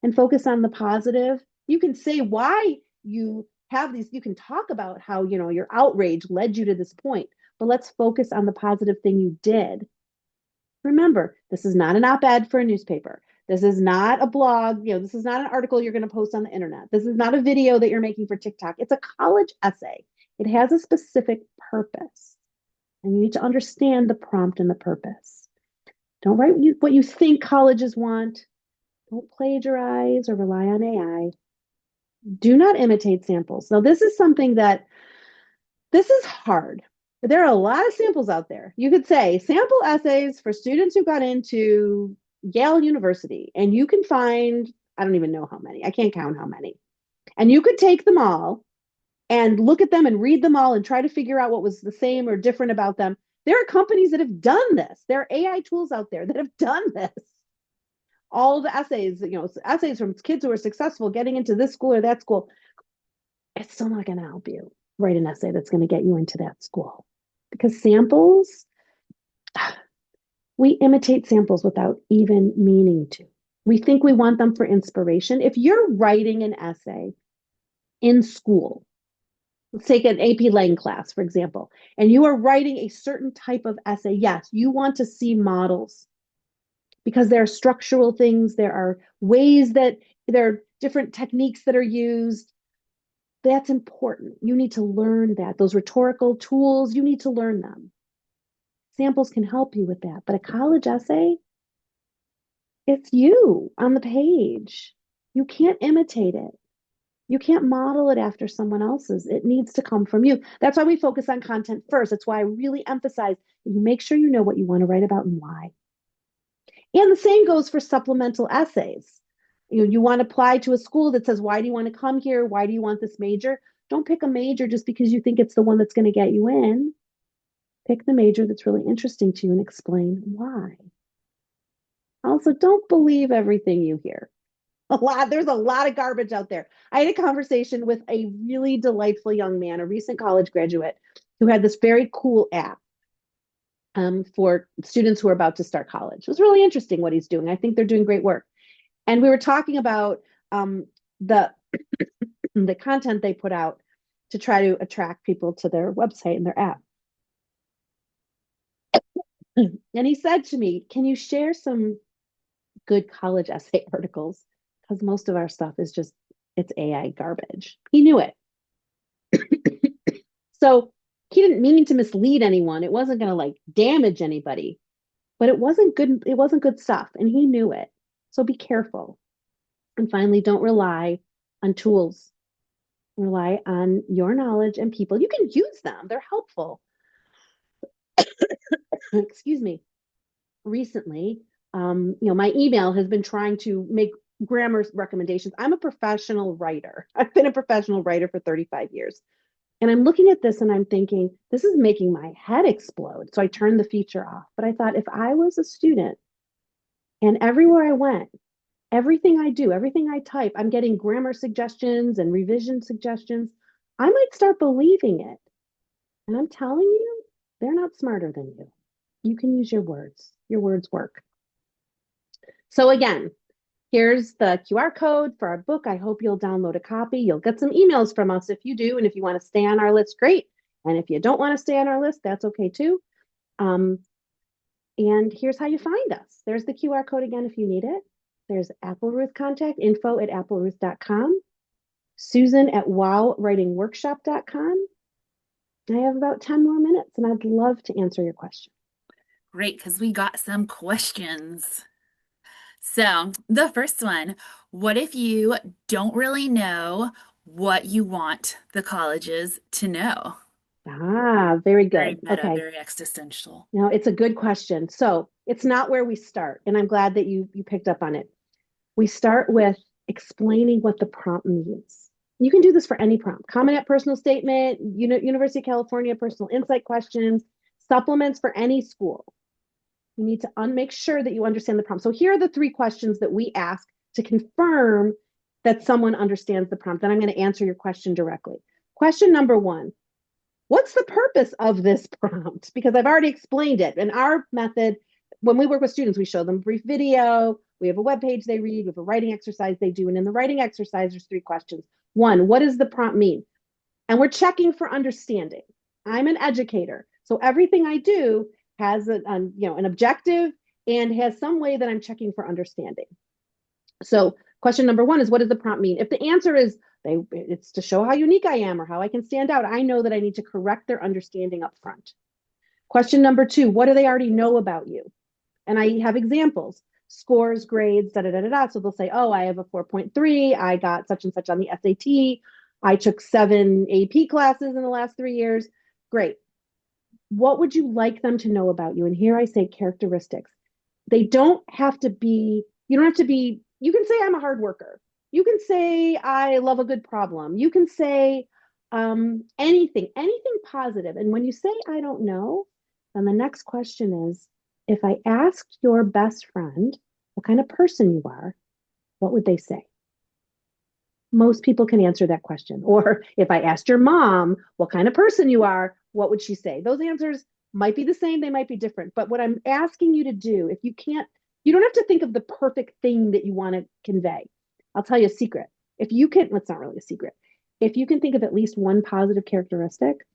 and focus on the positive. You can say why you have these, you can talk about how, your outrage led you to this point, but let's focus on the positive thing you did. Remember, this is not an op-ed for a newspaper. This is not a blog. This is not an article you're going to post on the internet. This is not a video that you're making for TikTok. It's a college essay. It has a specific purpose, and you need to understand the prompt and the purpose. Don't write what you think colleges want. Don't plagiarize or rely on AI. Do not imitate samples. Now, this is hard. There are a lot of samples out there. You could say sample essays for students who got into Yale University, and you can find, I don't even know how many. I can't count how many. And you could take them all and look at them and read them all and try to figure out what was the same or different about them. There are companies that have done this. There are AI tools out there that have done this. All the essays, essays from kids who are successful getting into this school or that school. It's still not going to help you write an essay that's going to get you into that school. Because samples, we imitate samples without even meaning to. We think we want them for inspiration. If you're writing an essay in school, let's take an AP Lang class, for example, and you are writing a certain type of essay, yes, you want to see models because there are structural things, there are ways that there are different techniques that are used. That's important. You need to learn that. Those rhetorical tools, you need to learn them. Samples can help you with that. But a college essay, it's you on the page. You can't imitate it. You can't model it after someone else's. It needs to come from you. That's why we focus on content first. That's why I really emphasize that you make sure you know what you want to write about and why. And the same goes for supplemental essays. You want to apply to a school that says, why do you want to come here? Why do you want this major? Don't pick a major just because you think it's the one that's going to get you in. Pick the major that's really interesting to you and explain why. Also, don't believe everything you hear. There's a lot of garbage out there. I had a conversation with a really delightful young man, a recent college graduate, who had this very cool app for students who are about to start college. It was really interesting what he's doing. I think they're doing great work. And we were talking about the the content they put out to try to attract people to their website and their app. And he said to me, "Can you share some good college essay articles? Because most of our stuff is just it's AI garbage." He knew it. So he didn't mean to mislead anyone. It wasn't going to like damage anybody, but it wasn't good stuff. And he knew it. So be careful. And finally, don't rely on tools. Rely on your knowledge and people. You can use them. They're helpful. Excuse me. Recently, my email has been trying to make grammar recommendations. I'm a professional writer. I've been a professional writer for 35 years. And I'm looking at this and I'm thinking, this is making my head explode. So I turned the feature off. But I thought if I was a student and everywhere I went, everything I do, everything I type, I'm getting grammar suggestions and revision suggestions, I might start believing it. And I'm telling you, they're not smarter than you. You can use your words. Your words work. So again, here's the QR code for our book. I hope you'll download a copy. You'll get some emails from us if you do. And if you want to stay on our list, great. And if you don't want to stay on our list, that's okay too. And here's how you find us. There's the QR code again if you need it. There's Appleruth contact info at appleruth.com. Susan at wowwritingworkshop.com. I have about 10 more minutes and I'd love to answer your question. Great, because we got some questions. So the first one, what if you don't really know what you want the colleges to know? Very Very good. meta, Okay. very existential. Now it's a good question. So it's not where we start. And I'm glad that you picked up on it. We start with explaining what the prompt means. You can do this for any prompt. Comment at personal statement, University of California personal insight questions, supplements for any school. You need to make sure that you understand the prompt. So here are the 3 questions that we ask to confirm that someone understands the prompt. And I'm going to answer your question directly. Question number 1, what's the purpose of this prompt? Because I've already explained it. In our method, when we work with students, we show them a brief video. We have a web page they read. We have a writing exercise they do. And in the writing exercise, there's 3 questions. 1, what does the prompt mean? And we're checking for understanding. I'm an educator. So everything I do has an objective and has some way that I'm checking for understanding. So question number 1 is, what does the prompt mean? If the answer is it's to show how unique I am or how I can stand out, I know that I need to correct their understanding up front. Question number 2, what do they already know about you? And I have examples, scores, grades, da da da da da. So they'll say, oh, I have a 4.3. I got such and such on the SAT. I took 7 AP classes in the last 3 years. Great. What would you like them to know about you? And here I say characteristics. They don't have to be, you don't have to be, you can say I'm a hard worker. You can say I love a good problem. You can say anything positive. And when you say I don't know, then the next question is, if I asked your best friend what kind of person you are, what would they say? Most people can answer that question. Or if I asked your mom what kind of person you are, what would she say? Those answers might be the same, they might be different. But what I'm asking you to do, if you can't, you don't have to think of the perfect thing that you want to convey. I'll tell you a secret. If you can, it's not really a secret. If you can think of at least one positive characteristic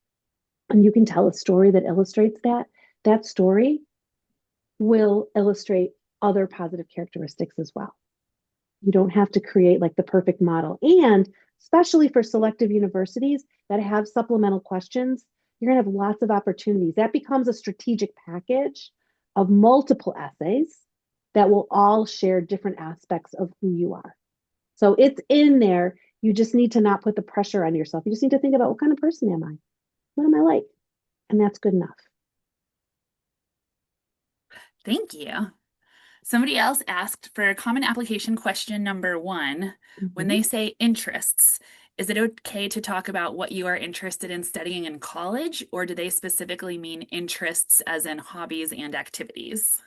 and you can tell a story that illustrates that, that story will illustrate other positive characteristics as well. You don't have to create like the perfect model. And especially for selective universities that have supplemental questions, you're going to have lots of opportunities. That becomes a strategic package of multiple essays that will all share different aspects of who you are. So it's in there. You just need to not put the pressure on yourself. You just need to think about, what kind of person am I? What am I like? And that's good enough. Thank you. Somebody else asked for common application question number 1. When they say interests, is it okay to talk about what you are interested in studying in college, or do they specifically mean interests as in hobbies and activities?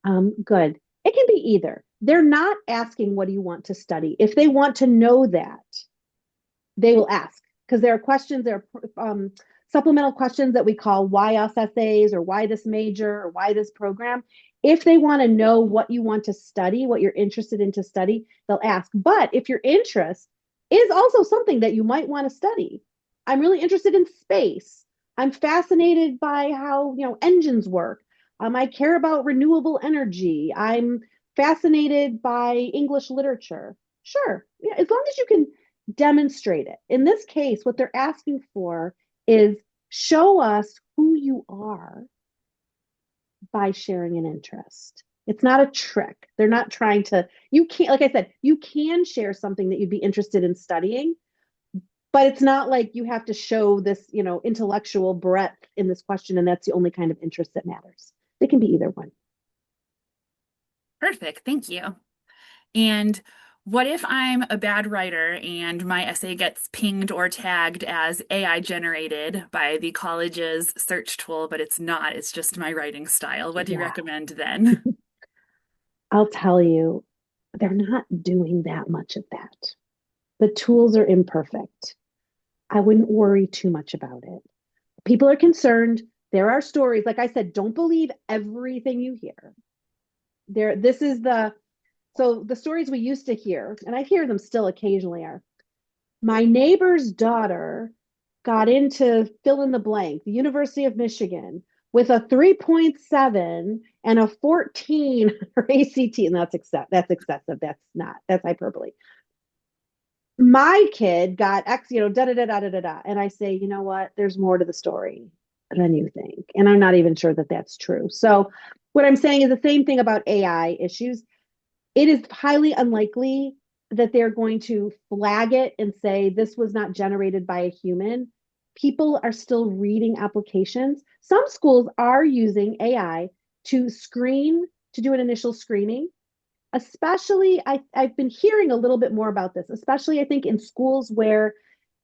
Good. It can be either. They're not asking, what do you want to study? If they want to know that, they will ask, because there are questions, there are supplemental questions that we call why us essays or why this major or why this program. If they want to know what you want to study, what you're interested in to study, they'll ask. But if your interest is also something that you might want to study, I'm really interested in space. I'm fascinated by how, engines work. I care about renewable energy. I'm fascinated by English literature. Sure. Yeah, as long as you can demonstrate it. In this case, what they're asking for is show us who you are by sharing an interest. It's not a trick. They're not trying to, you can't, like I said, you can share something that you'd be interested in studying, but it's not like you have to show this, intellectual breadth in this question. And that's the only kind of interest that matters. It can be either one. Perfect. Thank you. And what if I'm a bad writer and my essay gets pinged or tagged as AI generated by the college's search tool, but it's not, it's just my writing style? What do you Yeah, recommend then? I'll tell you, they're not doing that much of that. The tools are imperfect. I wouldn't worry too much about it. People are concerned. There are stories. Like I said, don't believe everything you hear. This is the stories we used to hear, and I hear them still occasionally are my neighbor's daughter got into fill in the blank, the University of Michigan, with a 3.7 and a 14 for ACT, and that's excessive. That's hyperbole. My kid got X, da da da da da da. And I say, you know what? There's more to the story than you think. And I'm not even sure that that's true. So, what I'm saying is the same thing about AI issues. It is highly unlikely that they're going to flag it and say this was not generated by a human. People are still reading applications. Some schools are using AI to screen, to do an initial screening. Especially, I've been hearing a little bit more about this, especially I think in schools where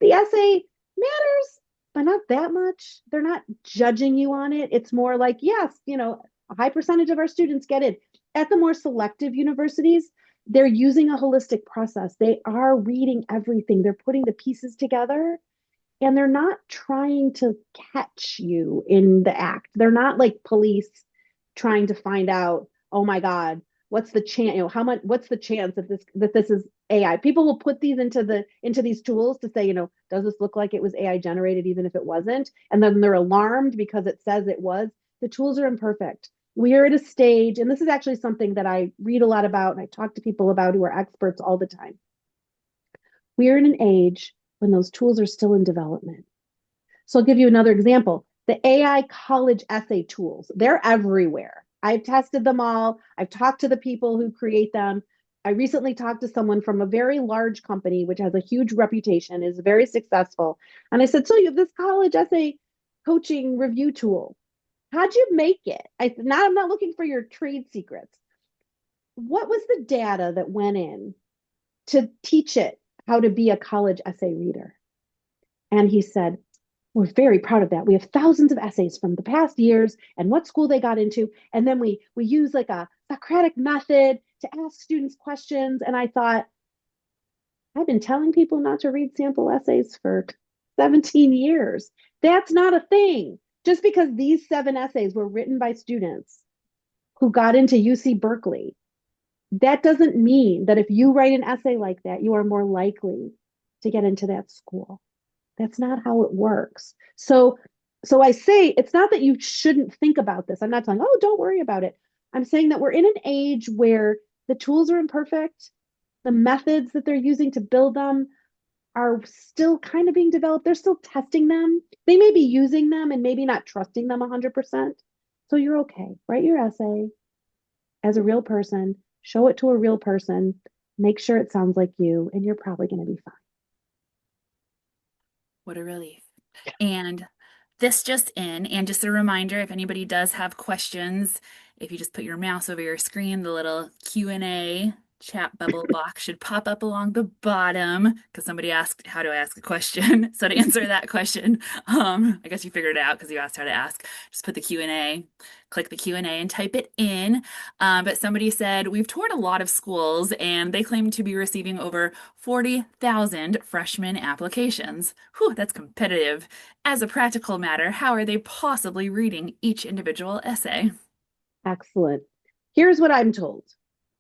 the essay matters, but not that much. They're not judging you on it. It's more like, yes, a high percentage of our students get it. At the more selective universities, they're using a holistic process. They are reading everything, they're putting the pieces together, and they're not trying to catch you in the act. They're not like police trying to find out, oh my God, what's the chance, how much, what's the chance that this is AI? People will put these into these tools to say, does this look like it was AI generated, even if it wasn't? And then they're alarmed because it says it was. The tools are imperfect. We are at a stage, and this is actually something that I read a lot about and I talk to people about who are experts all the time. We are in an age when those tools are still in development. So I'll give you another example. The AI college essay tools, they're everywhere. I've tested them all. I've talked to the people who create them. I recently talked to someone from a very large company, which has a huge reputation, is very successful. And I said, so you have this college essay coaching review tool. How'd you make it? I'm not looking for your trade secrets. What was the data that went in to teach it how to be a college essay reader? And he said, we're very proud of that. We have thousands of essays from the past years and what school they got into. And then we use like a Socratic method to ask students questions. And I thought, I've been telling people not to read sample essays for 17 years. That's not a thing. Just because these 7 essays were written by students who got into UC Berkeley, that doesn't mean that if you write an essay like that, you are more likely to get into that school. That's not how it works. So I say it's not that you shouldn't think about this. I'm not telling, oh, don't worry about it. I'm saying that we're in an age where the tools are imperfect. The methods that they're using to build them are still kind of being developed. They're still testing them. They may be using them and maybe not trusting them 100%. So you're okay. Write your essay as a real person, show it to a real person, make sure it sounds like you, and you're probably going to be fine. What a relief. And this just in, and just a reminder, if anybody does have questions, if you just put your mouse over your screen, the little Q&A chat bubble box should pop up along the bottom because somebody asked how do I ask a question. So to answer that question, I guess you figured it out because you asked how to ask. Just put the Q&A, click the Q&A and type it in. But somebody said we've toured a lot of schools and they claim to be receiving over 40,000 freshman applications. Whew, that's competitive. As a practical matter, how are they possibly reading each individual essay? Excellent. Here's what I'm told.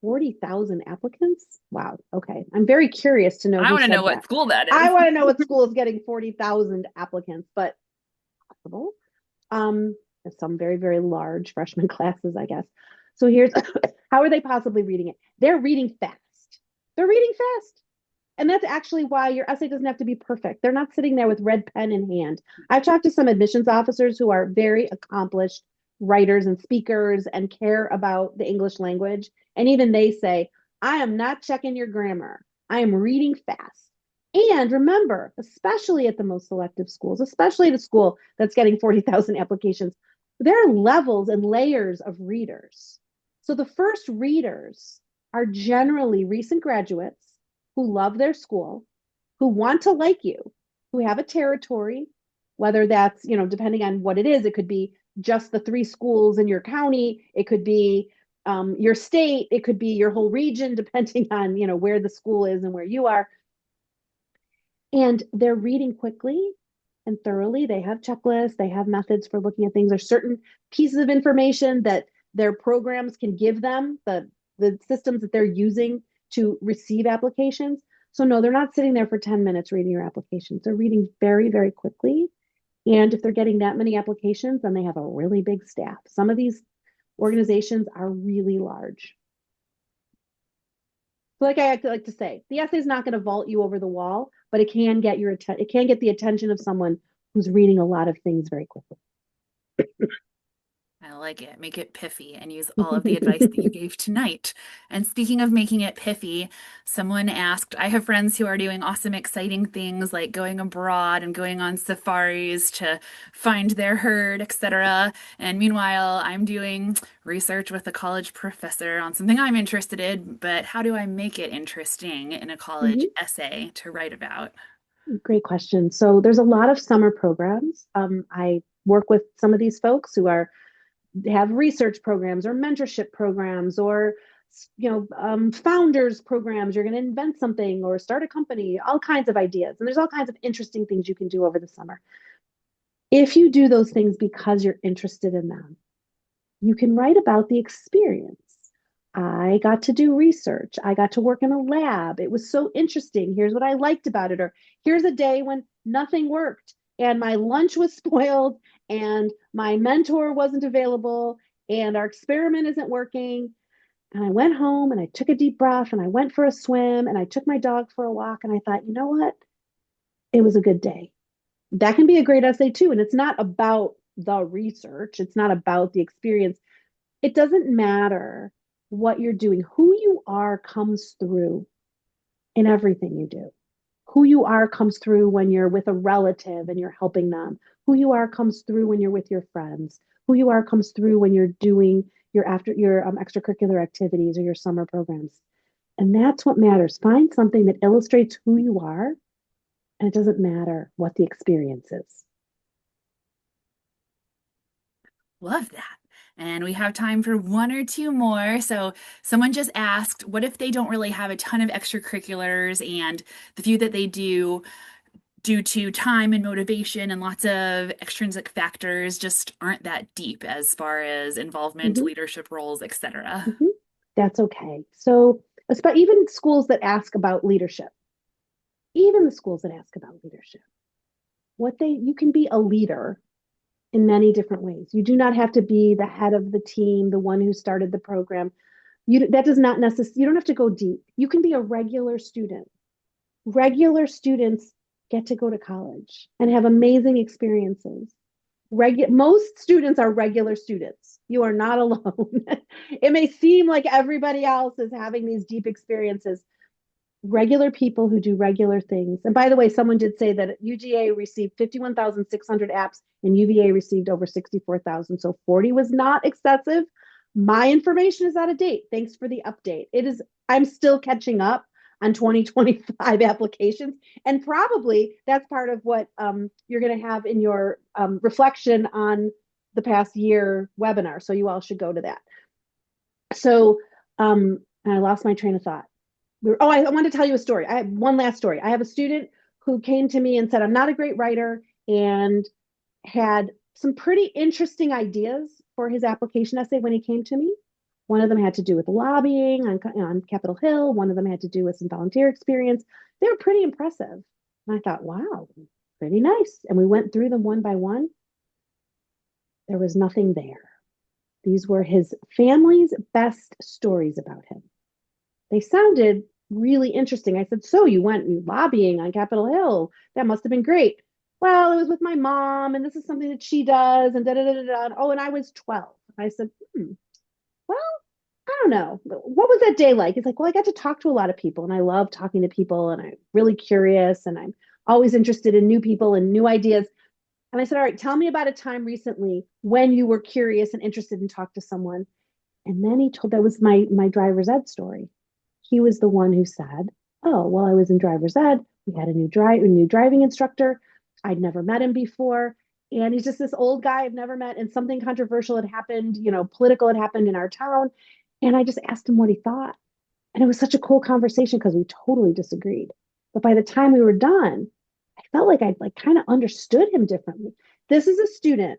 40,000 applicants? Wow. Okay. I'm very curious to know I who want to know said what that. school that I is. want to know what school is getting 40,000 applicants, but possible. Um, some very, very large freshman classes, I guess. So here's how are they possibly reading it? They're reading fast. They're reading fast. And that's actually why your essay doesn't have to be perfect. They're not sitting there with red pen in hand. I've talked to some admissions officers who are very accomplished writers and speakers and care about the English language. And even they say, I am not checking your grammar. I am reading fast. And remember, especially at the most selective schools, especially at a school that's getting 40,000 applications, there are levels and layers of readers. So the first readers are generally recent graduates who love their school, who want to like you, who have a territory, whether that's, depending on what it is, it could be just the 3 schools in your county, it could be your state, it could be your whole region, depending on, where the school is and where you are. And they're reading quickly and thoroughly. They have checklists, they have methods for looking at things. There's certain pieces of information that their programs can give them, the systems that they're using to receive applications. So no, they're not sitting there for 10 minutes reading your applications. They're reading very, very quickly. And if they're getting that many applications, then they have a really big staff. Some of these organizations are really large. So like I like to say, the essay is not going to vault you over the wall, but it can get it can get the attention of someone who's reading a lot of things very quickly. I like it. Make it pithy and use all of the advice that you gave tonight. And speaking of making it pithy, someone asked, I have friends who are doing awesome, exciting things like going abroad and going on safaris to find their herd, etc. And meanwhile, I'm doing research with a college professor on something I'm interested in, but how do I make it interesting in a college Mhm. essay to write about? Great question. So there's a lot of summer programs. I work with some of these folks who have research programs or mentorship programs or founders programs. You're going to invent something or start a company, all kinds of ideas. And there's all kinds of interesting things you can do over the summer. If you do those things because you're interested in them, you can write about the experience. I got to do research. I got to work in a lab. It was so interesting. Here's what I liked about it. Or here's a day when nothing worked and my lunch was spoiled and my mentor wasn't available and our experiment isn't working. And I went home and I took a deep breath and I went for a swim and I took my dog for a walk and I thought, you know what? It was a good day. That can be a great essay too. And it's not about the research, it's not about the experience. It doesn't matter what you're doing. Who you are comes through in everything you do. Who you are comes through when you're with a relative and you're helping them. Who you are comes through when you're with your friends. Who you are comes through when you're doing your extracurricular activities or your summer programs. And that's what matters. Find something that illustrates who you are, and it doesn't matter what the experience is. Love that. And we have time for one or two more. So, someone just asked, what if they don't really have a ton of extracurriculars and the few that they do, due to time and motivation and lots of extrinsic factors, just aren't that deep as far as involvement, Mhm, leadership roles, etc.? mhm. That's okay. So, even schools that ask about leadership, even the schools that ask about leadership, you can be a leader in many different ways. You do not have to be the head of the team, the one who started the program. That does not necessarily, you don't have to go deep. You can be a regular student. Regular students get to go to college and have amazing experiences. Most students are regular students. You are not alone. It may seem like everybody else is having these deep experiences. Regular people who do regular things. And by the way, someone did say that UGA received 51,600 apps and UVA received over 64,000. So 40 was not excessive. My information is out of date. Thanks for the update. I'm still catching up on 2025 applications. And probably that's part of what you're going to have in your reflection on the past year webinar. So you all should go to that. So and I lost my train of thought. I want to tell you a story. I have one last story. I have a student who came to me and said, I'm not a great writer, and had some pretty interesting ideas for his application essay when he came to me. One of them had to do with lobbying on Capitol Hill. One of them had to do with some volunteer experience. They were pretty impressive. And I thought, wow, pretty nice. And we went through them one by one. There was nothing there. These were his family's best stories about him. They sounded really interesting. I said, so you went lobbying on Capitol Hill. That must have been great. Well, it was with my mom, and this is something that she does, and da da da da. Oh, and I was 12. I said, well, I don't know. What was that day like? He's like, well, I got to talk to a lot of people, and I love talking to people, and I'm really curious, and I'm always interested in new people and new ideas. And I said, all right, tell me about a time recently when you were curious and interested in talk to someone. And then he told that was my driver's ed story. He was the one who said, "Oh, well, I was in driver's ed. We had a new driving instructor. I'd never met him before, and he's just this old guy I've never met. And something controversial had happened, political had happened in our town, and I just asked him what he thought. And it was such a cool conversation because we totally disagreed. But by the time we were done, I felt like I'd like kind of understood him differently. This is a student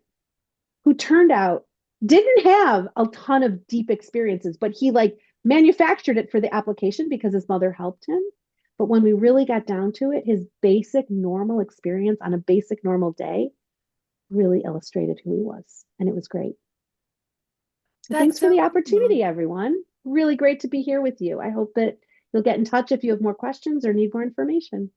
who turned out didn't have a ton of deep experiences, but he like manufactured it for the application because his mother helped him. But when we really got down to it, his basic normal experience on a basic normal day really illustrated who he was. And it was great. So That's thanks for so the cool. opportunity, everyone. Really great to be here with you. I hope that you'll get in touch if you have more questions or need more information.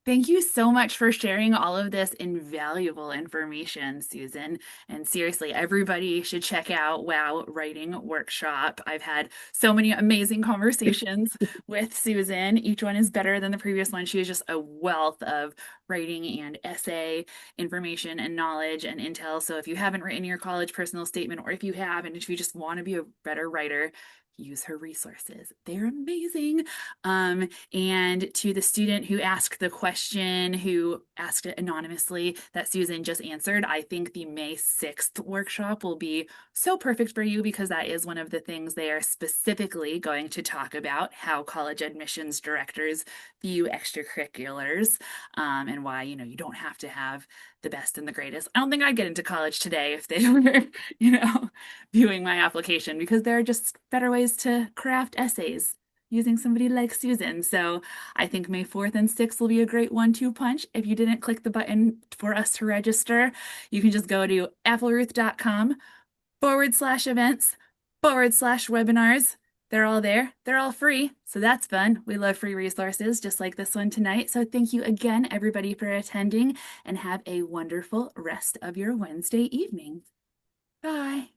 Thank you so much for sharing all of this invaluable information, Susan. And seriously, everybody should check out Wow Writing Workshop. I've had so many amazing conversations with Susan. Each one is better than the previous one. She is just a wealth of writing and essay information and knowledge and intel. So if you haven't written your college personal statement, or if you have, and if you just want to be a better writer, use her resources. They're amazing. And to the student who asked the question, who asked it anonymously that Susan just answered, I think the May 6th workshop will be so perfect for you because that is one of the things they are specifically going to talk about, how college admissions directors view extracurriculars, and why, you don't have to have the best and the greatest. I don't think I'd get into college today if they were, viewing my application because there are just better ways to craft essays using somebody like Susan. So I think May 4th and 6th will be a great 1-2 punch. If you didn't click the button for us to register, you can just go to appleruth.com/events/webinars. They're all there. They're all free. So that's fun. We love free resources just like this one tonight. So thank you again, everybody, for attending and have a wonderful rest of your Wednesday evening. Bye.